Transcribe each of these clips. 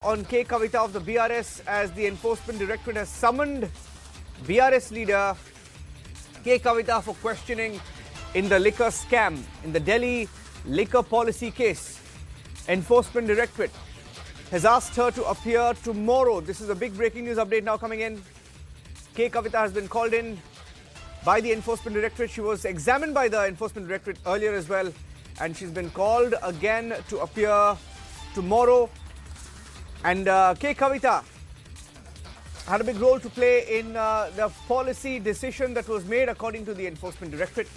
on K. Kavitha of the BRS as the Enforcement Directorate has summoned BRS leader K. Kavitha for questioning in the liquor scam in the Delhi liquor policy case. Enforcement Directorate has asked her to appear tomorrow. This is a big breaking news update now coming in. K. Kavitha has been called in by the Enforcement Directorate. She was examined by the Enforcement Directorate earlier as well, and she's been called again to appear tomorrow. And K. Kavitha had a big role to play in the policy decision that was made according to the Enforcement Directorate,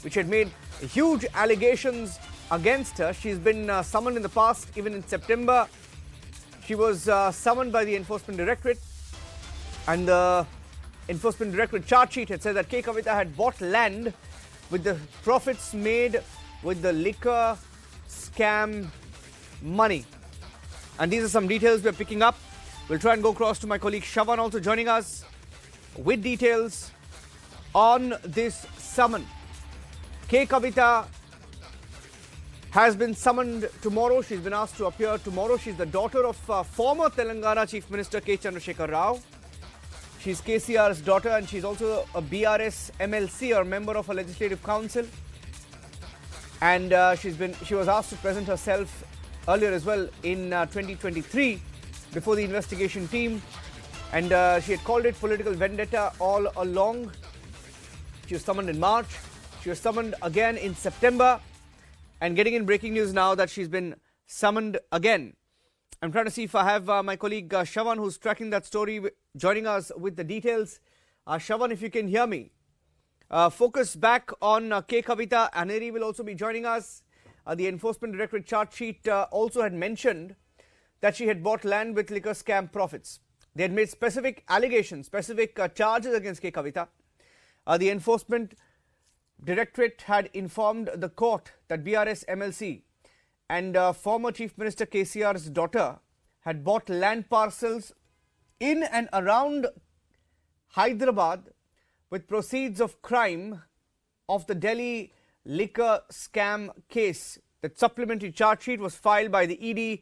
which had made huge allegations against her. She's been summoned in the past, even in September. She was summoned by the Enforcement Directorate, and the Enforcement Directorate charge sheet had said that K. Kavitha had bought land with the profits made with the liquor scam money. And these are some details we're picking up. We'll try and go across to my colleague Shravan, also joining us with details on this summon. K. Kavitha has been summoned tomorrow. She's been asked to appear tomorrow. She's the daughter of former Telangana Chief Minister K. Chandrasekhar Rao. She's KCR's daughter, and she's also a BRS MLC, or member of a legislative council. And she was asked to present herself earlier as well in 2023 before the investigation team, and she had called it political vendetta all along. She was summoned in March. She was summoned again in September, and getting in breaking news now that she's been summoned again. I'm trying to see if I have my colleague Shravan, who's tracking that story, joining us with the details. Shravan, if you can hear me. Focus back on K. Kavitha. Aneri will also be joining us. The Enforcement Directorate charge sheet also had mentioned that she had bought land with liquor scam profits. They had made specific allegations, specific charges against K. Kavitha. The Enforcement Directorate had informed the court that BRS MLC and former Chief Minister KCR's daughter had bought land parcels in and around Hyderabad with proceeds of crime of the Delhi liquor scam case. That supplementary charge sheet was filed by the ED,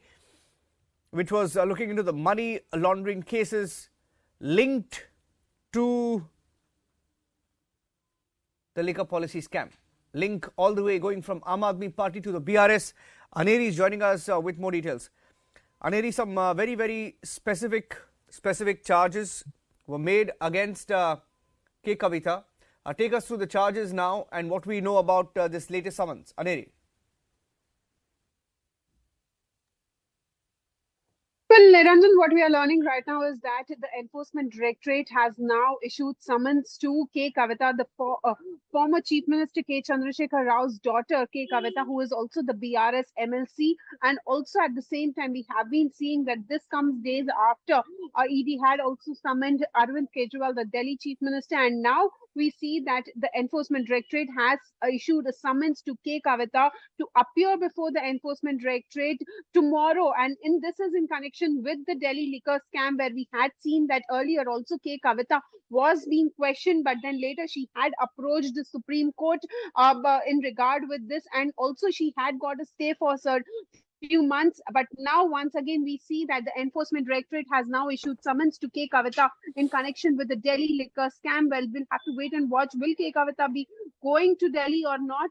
which was looking into the money laundering cases linked to the liquor policy scam. Link all the way going from Aam Aadmi Party to the BRS. Aneri is joining us with more details. Aneri, some very, very specific charges were made against K. Kavitha. Take us through the charges now and what we know about this latest summons. Aneri. Well, Niranjan, what we are learning right now is that the Enforcement Directorate has now issued summons to K. Kavitha, the former Chief Minister K. Chandrasekhar Rao's daughter, K. Kavitha, who is also the BRS MLC. And also at the same time, we have been seeing that this comes days after ED had also summoned Arvind Kejriwal, the Delhi Chief Minister. And now we see that the Enforcement Directorate has issued a summons to K. Kavitha to appear before the Enforcement Directorate tomorrow. And this is in connection with the Delhi liquor scam, where we had seen that earlier also K. Kavitha was being questioned, but then later she had approached the Supreme Court in regard with this, and also she had got a stay for few months. But now once again we see that the Enforcement Directorate has now issued summons to K. Kavitha in connection with the Delhi liquor scam. Well, we'll have to wait and watch. Will K. Kavitha be going to Delhi or not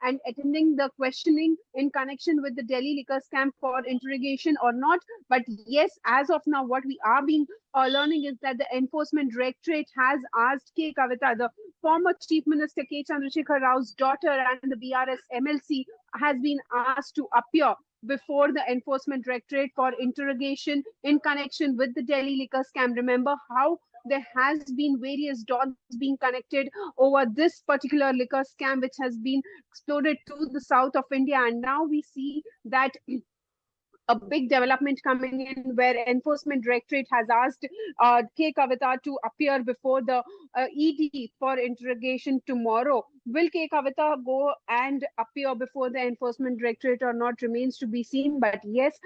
and attending the questioning in connection with the Delhi liquor scam for interrogation or not? But yes, as of now, what we are being learning is that the Enforcement Directorate has asked K. Kavitha, the former Chief Minister K. Chandrasekhar Rao's daughter and the BRS MLC, has been asked to appear before the Enforcement Directorate for interrogation in connection with the Delhi liquor scam. Remember how there has been various dots being connected over this particular liquor scam, which has been exploded to the south of India. And now we see that a big development coming in, where Enforcement Directorate has asked K. Kavitha to appear before the ED for interrogation tomorrow. Will K. Kavitha go and appear before the Enforcement Directorate or not remains to be seen. But yes,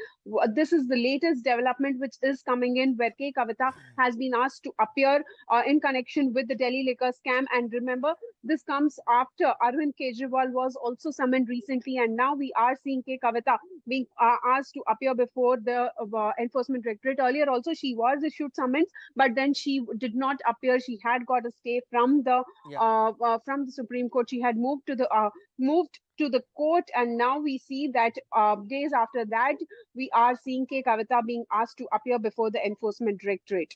this is the latest development which is coming in, where K. Kavitha has been asked to appear in connection with the Delhi liquor scam. And remember, this comes after Arvind Kejriwal was also summoned recently, and now we are seeing K. Kavitha being asked to appear before the Enforcement Directorate. Earlier, also she was issued summons, but then she did not appear. She had got a stay Yeah. from the Supreme Court. She had moved to the court, and now we see that days after that, we are seeing K. Kavitha being asked to appear before the Enforcement Directorate.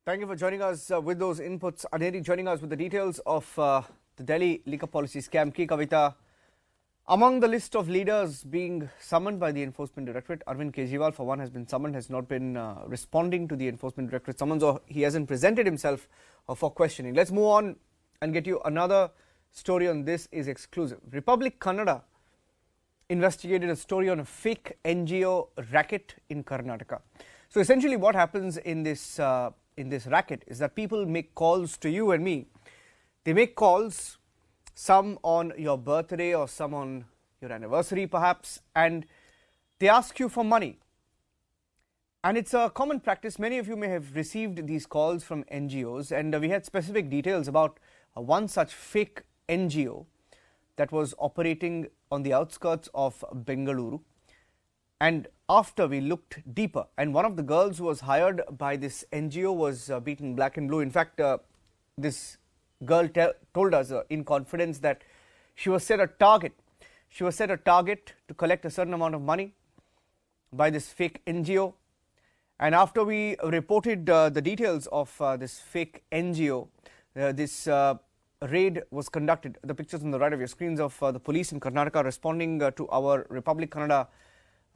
Thank you for joining us with those inputs. Aneri joining us with the details of the Delhi liquor policy scam. K. Kavitha, among the list of leaders being summoned by the Enforcement Directorate, Arvind Kejriwal, for one, has been summoned, has not been responding to the Enforcement Directorate summons, or he hasn't presented himself for questioning. Let's move on and get you another story on this is exclusive. Republic Kannada investigated a story on a fake NGO racket in Karnataka. So essentially what happens in this racket is that people make calls to you and me. They make calls, some on your birthday or some on your anniversary perhaps, and they ask you for money. And it's a common practice. Many of you may have received these calls from NGOs, and we had specific details about one such fake NGO that was operating on the outskirts of Bengaluru. And after we looked deeper, and one of the girls who was hired by this NGO was beaten black and blue. In fact, this girl told us in confidence that she was set a target. She was set a target to collect a certain amount of money by this fake NGO. And after we reported the details of this fake NGO, this raid was conducted. The pictures on the right of your screens of the police in Karnataka responding to our Republic Kannada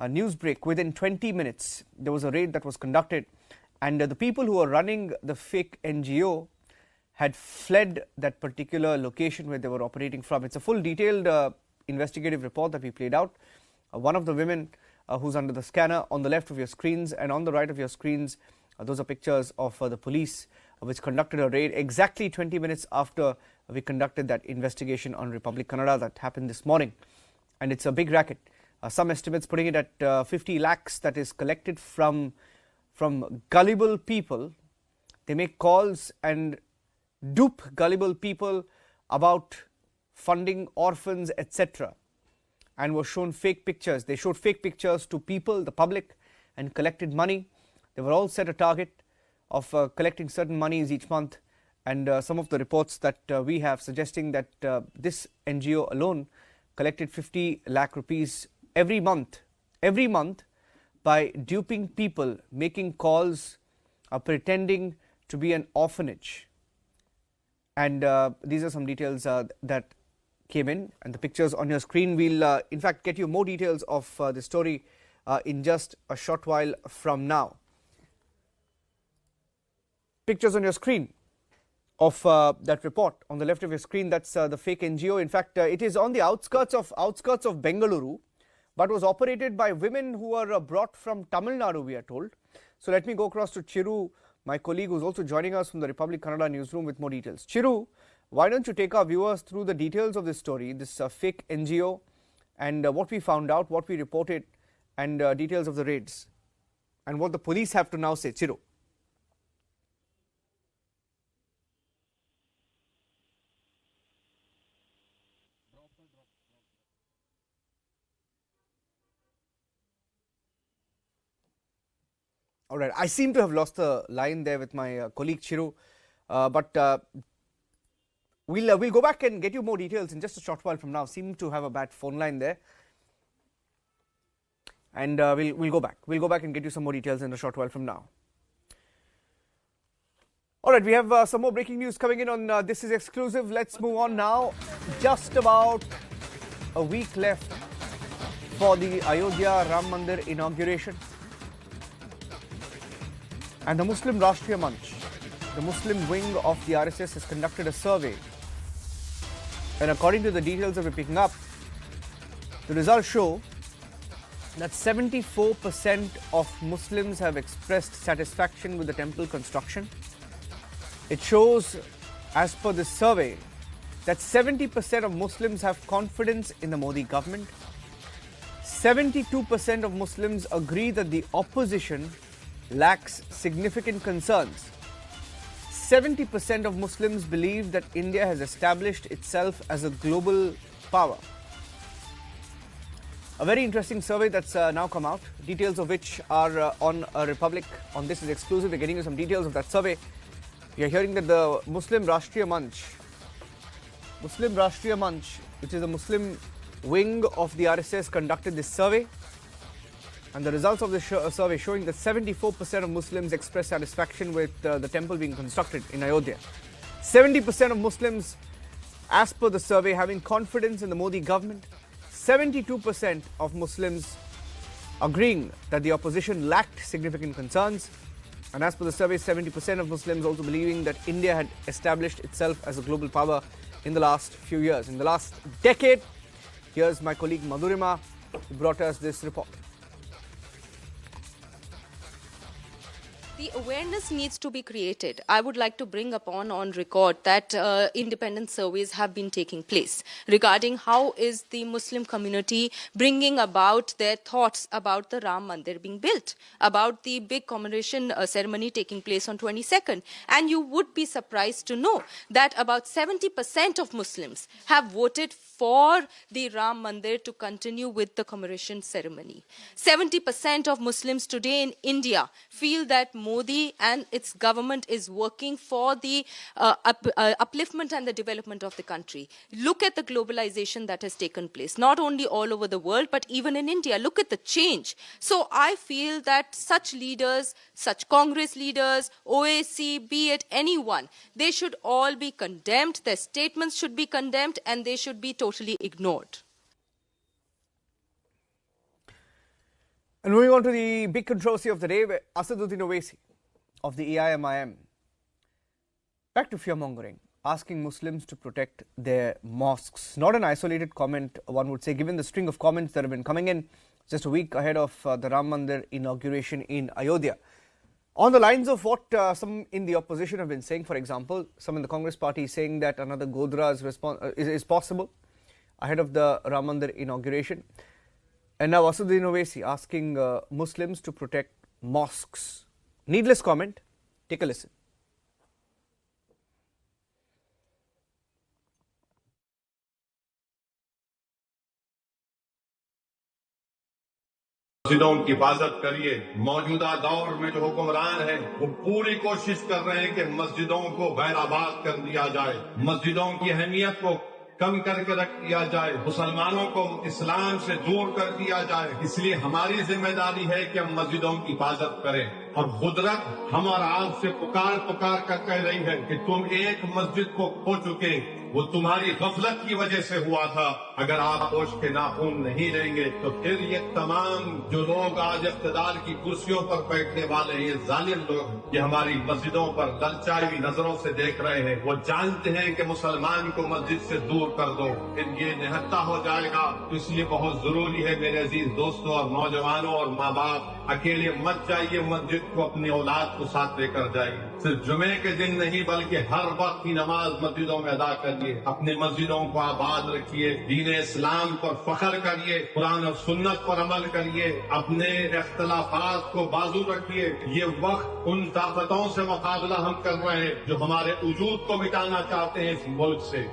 news break. Within 20 minutes, there was a raid that was conducted, and the people who were running the fake NGO had fled that particular location where they were operating from. It's a full detailed investigative report that we played out. One of the women who's under the scanner on the left of your screens, and on the right of your screens, those are pictures of the police which conducted a raid exactly 20 minutes after we conducted that investigation on Republic Kannada that happened this morning. And it's a big racket. Some estimates putting it at 50 lakhs that is collected from gullible people. They make calls and dupe gullible people about funding orphans, etc. and were shown fake pictures. They showed fake pictures to people, the public, and collected money. They were all set a target of collecting certain monies each month, and some of the reports that we have suggesting that this NGO alone collected 50 lakh rupees every month by duping people, making calls, pretending to be an orphanage. And these are some details that came in, and the pictures on your screen. We'll in fact get you more details of the story in just a short while from now. Pictures on your screen of that report on the left of your screen. That's the fake NGO. In fact, it is on the outskirts of Bengaluru, but was operated by women who were brought from Tamil Nadu, we are told. So let me go across to Chiru, my colleague, who's also joining us from the Republic Kannada newsroom with more details. Chiru, why don't you take our viewers through the details of this story, this fake NGO, and what we found out, what we reported, and details of the raids, and what the police have to now say. Chiru. All right, I seem to have lost the line there with my colleague Chiru, but we'll go back and get you more details in just a short while from now. Seem to have a bad phone line there, and we'll go back. We'll go back and get you some more details in a short while from now. All right, we have some more breaking news coming in on This Is Exclusive. Let's move on now. Just about a week left for the Ayodhya Ram Mandir inauguration. And the Muslim Rashtriya Manch, the Muslim wing of the RSS, has conducted a survey. And according to the details that we're picking up, the results show that 74% of Muslims have expressed satisfaction with the temple construction. It shows, as per this survey, that 70% of Muslims have confidence in the Modi government. 72% of Muslims agree that the opposition lacks significant concerns. 70% of Muslims believe that India has established itself as a global power. A very interesting survey that's now come out, details of which are on Republic. On this is exclusive. We're getting you some details of that survey. We are hearing that the Muslim Rashtriya Manch, which is a Muslim wing of the RSS, conducted this survey. And the results of the survey showing that 74% of Muslims express satisfaction with the temple being constructed in Ayodhya. 70% of Muslims, as per the survey, having confidence in the Modi government. 72% of Muslims agreeing that the opposition lacked significant concerns. And as per the survey, 70% of Muslims also believing that India had established itself as a global power in the last few years, in the last decade. Here's my colleague Madhurima, who brought us this report. The awareness needs to be created. I would like to bring upon on record that independent surveys have been taking place regarding how is the Muslim community bringing about their thoughts about the Ram Mandir being built, about the big commemoration ceremony taking place on 22nd. And you would be surprised to know that about 70% of Muslims have voted for the Ram Mandir to continue with the commemoration ceremony. 70% of Muslims today in India feel that Modi and its government is working for the upliftment and the development of the country. Look at the globalization that has taken place, not only all over the world, but even in India. Look at the change. So I feel that such leaders, such Congress leaders, OAC, be it anyone, they should all be condemned. Their statements should be condemned and they should be totally ignored. And moving on to the big controversy of the day, Asaduddin Owaisi of the AIMIM, back to fear-mongering, asking Muslims to protect their mosques. Not an isolated comment, one would say, given the string of comments that have been coming in just a week ahead of the Ram Mandir inauguration in Ayodhya. On the lines of what some in the opposition have been saying, for example, some in the Congress party saying that another Godhra is possible ahead of the Ram Mandir inauguration. And now Asaduddin Owaisi asking Muslims to protect mosques. Needless comment. Take a listen. मस्जिदों की हिफाजत करिए। मौजूदा दौर में जो हुक्मरान हैं वो पूरी कोशिश कर रहे हैं कि मस्जिदों को गैर-आबाद कर दिया जाए, मस्जिदों की अहमियत को कम करके रख दिया जाए, मुसलमानों को इस्लाम से दूर कर दिया जाए। इसलिए हमारी जिम्मेदारी है कि हम मस्जिदों की हिफाजत करें। और कुदरत हम और आपसे पुकार कर कह रही है कि तुम एक मस्जिद को खो चुके, वो तुम्हारी गफलत की वजह से हुआ था। अगर आप होश के नाखून नहीं रहेंगे तो फिर ये तमाम जो लोग आज इख्तिदार की कुर्सियों पर बैठने वाले हैं, ये जालिम लोग, ये हमारी मस्जिदों पर ललचाई हुई नजरों से देख रहे हैं। वो जानते हैं कि मुसलमान को मस्जिद से दूर कर दो, फिर ये निहत्ता हो जाएगा। तो इसलिए बहुत जरूरी है मेरे अजीज दोस्तों और नौजवानों और माँ बाप, अकेले मत जाइए मस्जिद को, अपनी औलाद को साथ लेकर जाइए। सिर्फ जुमे के दिन नहीं बल्कि हर वक्त की नमाज मस्जिदों में अदा करिए। अपनी मस्जिदों को आबाद रखिए, दीन इस्लाम पर फख्र करिए, कुरान और सुन्नत पर अमल करिए, अपने इख्तिलाफात को बाजू रखिए। ये वक्त उन ताकतों से मुकाबला हम कर रहे हैं जो हमारे वजूद को मिटाना चाहते हैं इस मुल्क से।